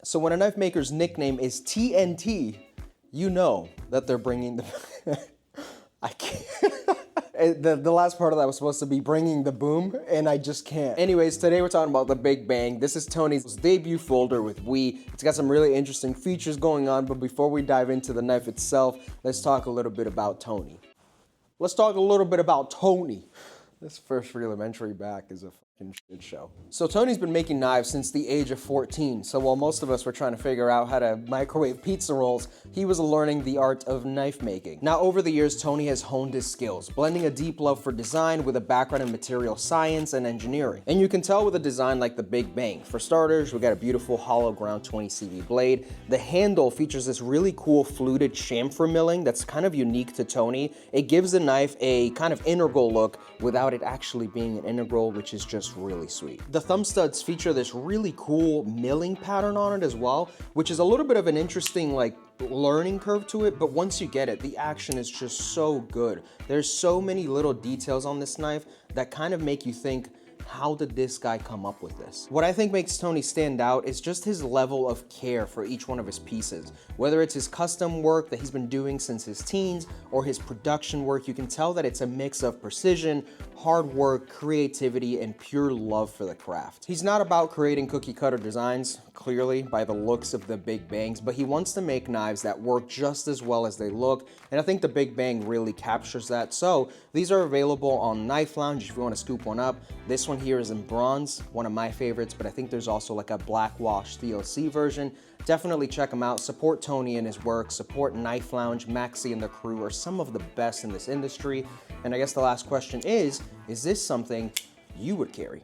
So when a knife maker's nickname is TNT, you know that they're bringing the... I can't... The last part of that was supposed to be bringing the boom, and I just can't. Anyways, today we're talking about the Big Bang. This is Tony's debut folder with We. It's got some really interesting features going on, but before we dive into the knife itself, let's talk a little bit about Tony. Let's talk a little bit about Tony. This first elementary back is a fucking shit show. So Tony's been making knives since the age of 14. So while most of us were trying to figure out how to microwave pizza rolls, he was learning the art of knife making. Now over the years, Tony has honed his skills, blending a deep love for design with a background in material science and engineering. And you can tell with a design like the Big Bang. For starters, we got a beautiful hollow ground 20 CV blade. The handle features this really cool fluted chamfer milling that's kind of unique to Tony. It gives the knife a kind of integral look without it actually being an integral, which is just really sweet. The thumb studs feature this really cool milling pattern on it as well, which is a little bit of an interesting learning curve to it, but once you get it, the action is just so good. There's so many little details on this knife that kind of make you think, how did this guy come up with this? What I think makes Tony stand out is just his level of care for each one of his pieces. Whether it's his custom work that he's been doing since his teens or his production work, you can tell that it's a mix of precision, hard work, creativity, and pure love for the craft. He's not about creating cookie cutter designs, clearly by the looks of the Big Bangs, but he wants to make knives that work just as well as they look, and I think the Big Bang really captures that. So these are available on Knife Lounge if you want to scoop one up. This one here is in bronze, one of my favorites, but I think there's also like a black wash TLC version. Definitely check them out. Support Tony and his work, support Knife Lounge. Maxie and the crew are some of the best in this industry. And I guess the last question is this something you would carry?